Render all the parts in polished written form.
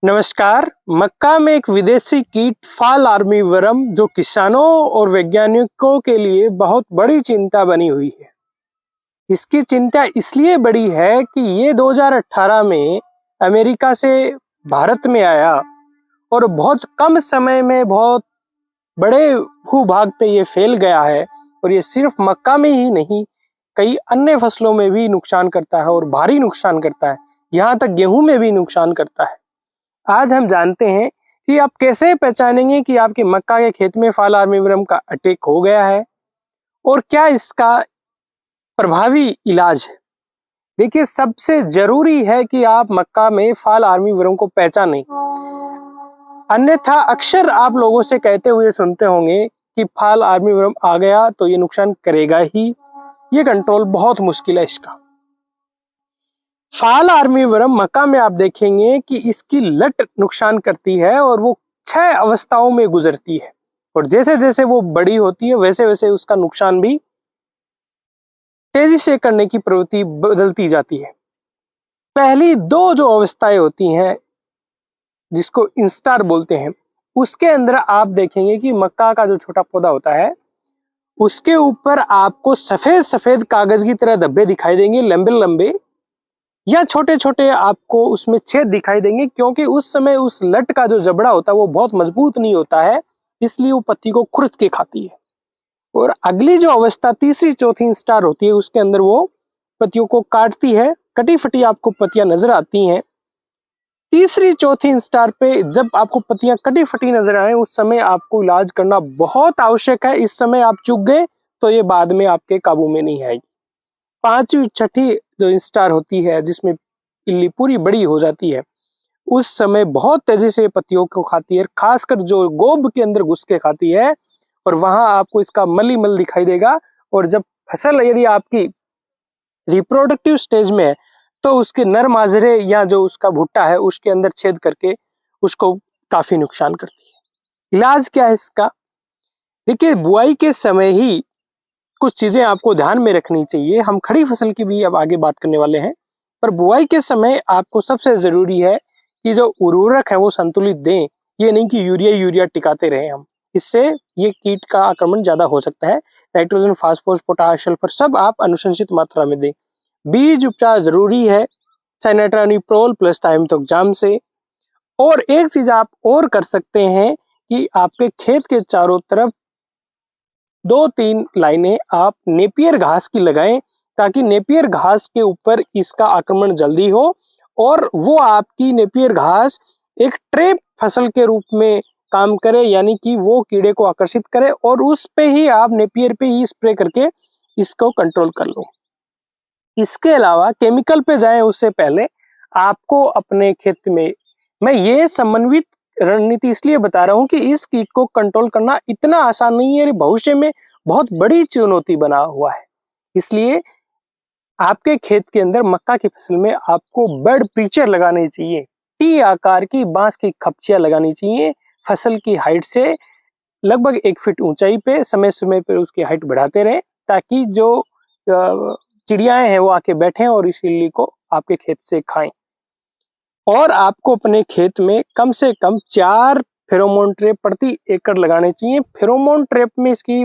नमस्कार। मक्का में एक विदेशी कीट फाल आर्मीवर्म जो किसानों और वैज्ञानिकों के लिए बहुत बड़ी चिंता बनी हुई है। इसकी चिंता इसलिए बड़ी है कि ये 2018 में अमेरिका से भारत में आया और बहुत कम समय में बहुत बड़े भूभाग पे ये फैल गया है। और ये सिर्फ मक्का में ही नहीं, कई अन्य फसलों में भी नुकसान करता है और भारी नुकसान करता है। यहाँ तक गेहूं में भी नुकसान करता है। आज हम जानते हैं कि आप कैसे पहचानेंगे कि आपकी मक्का के खेत में फाल आर्मीवर्म का अटैक हो गया है और क्या इसका प्रभावी इलाज है। देखिए, सबसे जरूरी है कि आप मक्का में फाल आर्मीवर्म को पहचानें। अन्यथा अक्सर आप लोगों से कहते हुए सुनते होंगे कि फाल आर्मीवर्म आ गया तो ये नुकसान करेगा ही, ये कंट्रोल बहुत मुश्किल है इसका। फाल आर्मीवर्म मक्का में आप देखेंगे कि इसकी लट नुकसान करती है और वो 6 अवस्थाओं में गुजरती है और जैसे जैसे वो बड़ी होती है वैसे वैसे उसका नुकसान भी तेजी से करने की प्रवृत्ति बदलती जाती है। पहली 2 जो अवस्थाएं होती हैं जिसको इंस्टार बोलते हैं, उसके अंदर आप देखेंगे कि मक्का का जो छोटा पौधा होता है उसके ऊपर आपको सफेद सफेद कागज की तरह धब्बे दिखाई देंगे, लंबे लंबे या छोटे छोटे आपको उसमें छेद दिखाई देंगे, क्योंकि उस समय उस लट का जो जबड़ा होता है वो बहुत मजबूत नहीं होता है, इसलिए वो पत्ती को खुरच के खाती है। और अगली जो अवस्था तीसरी चौथी स्टार होती है उसके अंदर वो पत्तियों को काटती है, कटी फटी आपको पत्तियां नजर आती हैं। तीसरी चौथी स्टार पे जब आपको पत्तियां कटी फटी नजर आए उस समय आपको इलाज करना बहुत आवश्यक है। इस समय आप चूक गए तो ये बाद में आपके काबू में नहीं आएगी। पांचवी छठी जो स्टार होती है जिसमें इल्ली पूरी बड़ी हो जाती है, उस समय बहुत तेजी से पत्तियों को खाती है, खासकर जो गोब के अंदर घुस के खाती है और वहां आपको इसका मली मल दिखाई देगा। और जब फसल यदि आपकी रिप्रोडक्टिव स्टेज में है तो उसके नर माजरे या जो उसका भुट्टा है उसके अंदर छेद करके उसको काफी नुकसान करती है। इलाज क्या है इसका? देखिए, बुआई के समय ही कुछ चीजें आपको ध्यान में रखनी चाहिए। हम खड़ी फसल की भी अब आगे बात करने वाले हैं, पर बुआई के समय आपको सबसे जरूरी है कि जो उर्वरक है वो संतुलित दें। ये नहीं कि यूरिया यूरिया टिकाते रहे हम, इससे ये कीट का आक्रमण ज्यादा हो सकता है। नाइट्रोजन, फास्फोरस, पोटाश, सल्फर सब आप अनुशंसित मात्रा में दें। बीज उपचार जरूरी है, साइनेट्रानिप्रोल प्लस थाइमेथोक्साम से। और एक चीज आप और कर सकते हैं कि आपके खेत के चारों तरफ 2-3 लाइनें आप नेपियर घास की लगाएं, ताकि नेपियर घास के ऊपर इसका आक्रमण जल्दी हो और वो आपकी नेपियर घास एक ट्रैप फसल के रूप में काम करे, यानी कि वो कीड़े को आकर्षित करे और उस पे ही आप नेपियर पे ही स्प्रे करके इसको कंट्रोल कर लो। इसके अलावा केमिकल पे जाएं उससे पहले आपको अपने खेत में, मैं ये समन्वित रणनीति इसलिए बता रहा हूं कि इस कीट को कंट्रोल करना इतना आसान नहीं है, भविष्य में बहुत बड़ी चुनौती बना हुआ है। इसलिए आपके खेत के अंदर मक्का की फसल में आपको बर्ड प्रीचर लगाने चाहिए। टी आकार की बांस की खपचियां लगानी चाहिए। फसल की हाइट से लगभग 1 फीट ऊंचाई पे समय समय पर उसकी हाइट बढ़ाते रहें, ताकि जो चिड़ियाएं हैं वो आके बैठें और इस इल्ली को आपके खेत से खाएं। और आपको अपने खेत में कम से कम 4 फेरोमोन ट्रैप प्रति एकड़ लगाने चाहिए। फेरोमोन ट्रैप में इसकी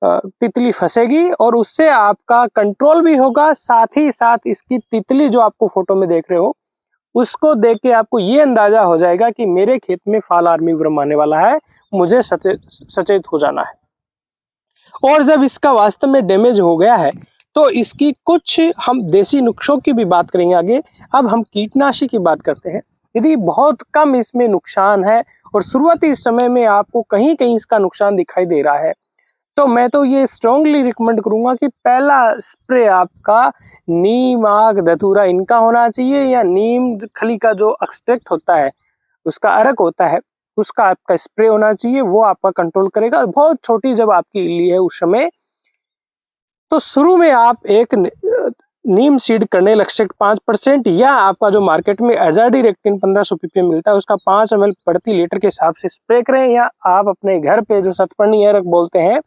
तितली फंसेगी और उससे आपका कंट्रोल भी होगा। साथ ही साथ इसकी तितली जो आपको फोटो में देख रहे हो उसको देख के आपको ये अंदाजा हो जाएगा कि मेरे खेत में फाल आर्मीवर्म आने वाला है, मुझे सचेत हो जाना है। और जब इसका वास्तव में डैमेज हो गया है तो इसकी कुछ हम देसी नुस्खों की भी बात करेंगे आगे। अब हम कीटनाशी की बात करते हैं। यदि बहुत कम इसमें नुकसान है और शुरुआती समय में आपको कहीं कहीं इसका नुकसान दिखाई दे रहा है, तो मैं तो ये स्ट्रांगली रिकमेंड करूंगा कि पहला स्प्रे आपका नीम, आक, धतूरा इनका होना चाहिए, या नीम खली का जो एक्सट्रैक्ट होता है, उसका अर्क होता है, उसका आपका स्प्रे होना चाहिए। वो आपका कंट्रोल करेगा। बहुत छोटी जब आपकी इल्ली है उस समय, तो शुरू में आप एक नीम सीड कर्नेल एक्सट्रैक्ट 5% या आपका जो मार्केट में एजाडिरेक्टिन 1500 ppm मिलता है उसका 5 ml प्रति लीटर के हिसाब से स्प्रे करें। या आप अपने घर पे जो सतपर्णी अर्क बोलते हैं,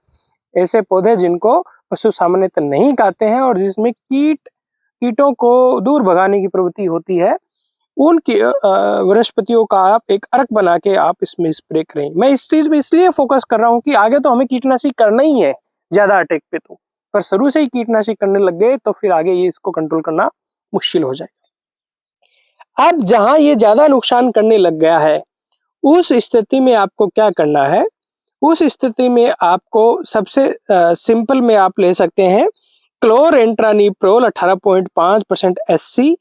ऐसे पौधे जिनको पशु सामान्यतः नहीं खाते हैं और जिसमें कीटों को दूर भगाने की प्रवृत्ति होती है, उन वनस्पतियों का आप एक अर्क बना के आप इसमें स्प्रे करें। मैं इस चीज में इसलिए फोकस कर रहा हूँ कि आगे तो हमें कीटनाशी करना ही है ज्यादा अटैक पे, तो पर शुरू से ही कीटनाशी करने लग गए तो फिर आगे ये इसको कंट्रोल करना मुश्किल हो जाएगा। अब जहां ये ज्यादा नुकसान करने लग गया है, उस स्थिति में आपको क्या करना है? उस स्थिति में आपको सबसे सिंपल में आप ले सकते हैं क्लोरेंट्रानिप्रोल 18.5% SC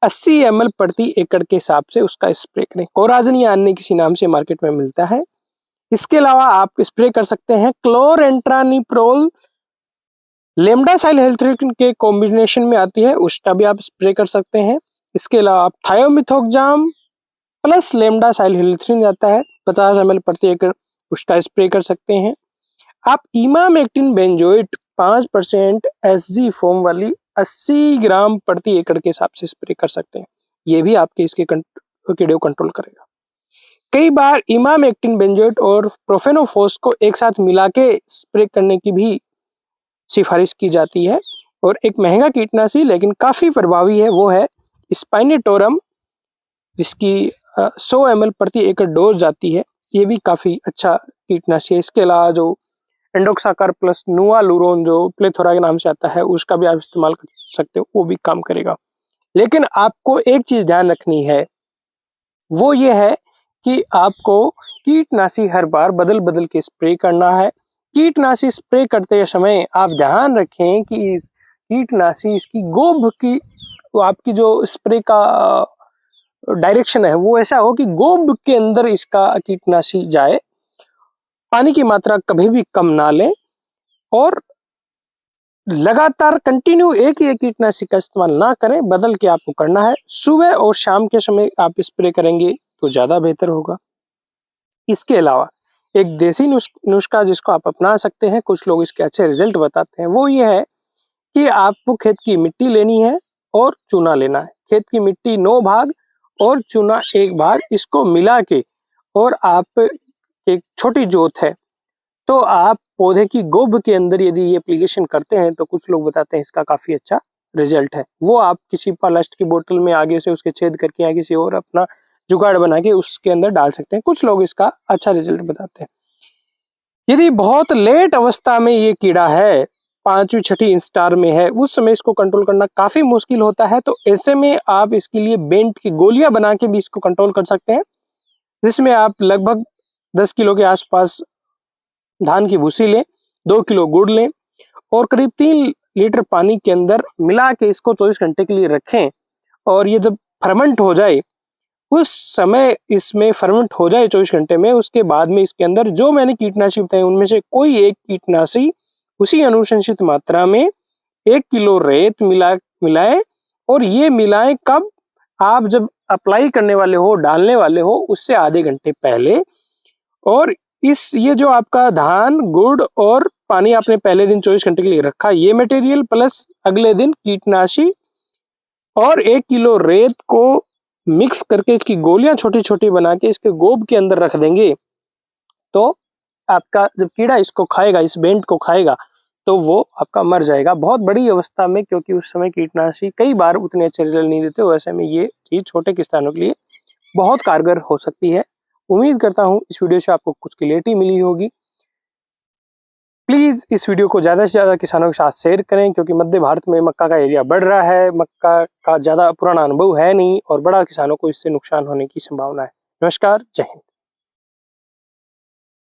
80 ml प्रति एकड़ के हिसाब से उसका स्प्रे करें। कोराजनी अन्य किसी नाम से मार्केट में मिलता है। इसके अलावा आप स्प्रे कर सकते हैं क्लोरेंट्रानिप्रोल लेमडासाइलहेल्थ्रिन के कॉम्बिनेशन में आती है, उसका भी आप स्प्रे कर सकते हैं। इसके अलावा आप थायोमिथोक्जाम प्लस लेमडासाइलहेल्थ्रिन आता है 50 ml प्रति एकड़, उसका स्प्रे कर सकते हैं। आप इमामेक्टिन बेंजोएट 5% SG फॉर्म वाली 80 ग्राम प्रति एकड़ के हिसाब से स्प्रे कर सकते हैं। ये भी आपके इसके कीड़े को कंट्रोल करेगा। कई बार इमामेक्टिन बेंजोएट और प्रोफेनोफोस को एक साथ मिला के स्प्रे करने की भी सिफारिश की जाती है। और एक महंगा कीटनाशी लेकिन काफी प्रभावी है, वो है स्पाइनेटोरम, जिसकी 100 ml प्रति एकड़ डोज जाती है। ये भी काफी अच्छा कीटनाशी है। इसके अलावा जो एंडोक्साकार प्लस नुआलुरोन जो प्लेथोरा के नाम से आता है, उसका भी आप इस्तेमाल कर सकते हो, वो भी काम करेगा। लेकिन आपको एक चीज ध्यान रखनी है, वो ये है कि आपको कीटनाशी हर बार बदल बदल के स्प्रे करना है। कीटनाशी स्प्रे करते समय आप ध्यान रखें कि कीटनाशी इसकी गोब की, आपकी जो स्प्रे का डायरेक्शन है वो ऐसा हो कि गोब के अंदर इसका कीटनाशी जाए। पानी की मात्रा कभी भी कम ना लें और लगातार कंटिन्यू एक ही कीटनाशी का इस्तेमाल ना करें, बदल के आपको करना है। सुबह और शाम के समय आप स्प्रे करेंगे तो ज्यादा बेहतर होगा। इसके अलावा एक देसी नुस्खा जिसको आप अपना सकते हैं, कुछ लोग इसके अच्छे रिजल्ट बताते हैं, वो ये है कि आपको खेत की मिट्टी लेनी है और चूना लेना है। खेत की मिट्टी 9 भाग और चूना 1 भाग, इसको मिला के और आप एक छोटी जोत है तो आप पौधे की गोब के अंदर यदि ये एप्लीकेशन करते हैं तो कुछ लोग बताते हैं इसका काफी अच्छा रिजल्ट है। वो आप किसी प्लास्टिक की बोतल में आगे से उसके छेद करके या किसी और अपना जुगाड़ बना के उसके अंदर डाल सकते हैं। कुछ लोग इसका अच्छा रिजल्ट बताते हैं। यदि बहुत लेट अवस्था में ये कीड़ा है, 5वीं 6ठी इंस्टार में है, उस समय इसको कंट्रोल करना काफी मुश्किल होता है, तो ऐसे में आप इसके लिए बेंट की गोलियां बना के भी इसको कंट्रोल कर सकते हैं, जिसमें आप लगभग 10 किलो के आसपास धान की भूसी लें, 2 किलो गुड़ लें और करीब 3 लीटर पानी के अंदर मिला के इसको 24 घंटे के लिए रखें। और ये जब फर्मेंट हो जाए, उस समय इसमें फर्मेंट हो जाए 24 घंटे में, उसके बाद में इसके अंदर जो मैंने कीटनाशी बताई उनमें से कोई एक कीटनाशी उसी अनुशंसित मात्रा में 1 किलो रेत मिलाएं। और ये मिलाएं कब? आप जब अप्लाई करने वाले हो, डालने वाले हो, उससे आधे घंटे पहले। और ये जो आपका धान, गुड़ और पानी आपने पहले दिन 24 घंटे के लिए रखा, ये मटेरियल प्लस अगले दिन कीटनाशी और 1 किलो रेत को मिक्स करके इसकी गोलियां छोटी छोटी बना के इसके गोब के अंदर रख देंगे, तो आपका जब कीड़ा इसको खाएगा, इस बेंट को खाएगा, तो वो आपका मर जाएगा बहुत बड़ी अवस्था में, क्योंकि उस समय कीटनाशी कई बार उतने अच्छे रिजल्ट नहीं देते। वैसे में ये चीज छोटे किसानों के लिए बहुत कारगर हो सकती है। उम्मीद करता हूं इस वीडियो से आपको कुछ क्लियरिटी मिली होगी। प्लीज इस वीडियो को ज्यादा से ज्यादा किसानों के साथ शेयर करें, क्योंकि मध्य भारत में मक्का का एरिया बढ़ रहा है, मक्का का ज्यादा पुराना अनुभव है नहीं और बड़ा किसानों को इससे नुकसान होने की संभावना है। नमस्कार, जय हिंद।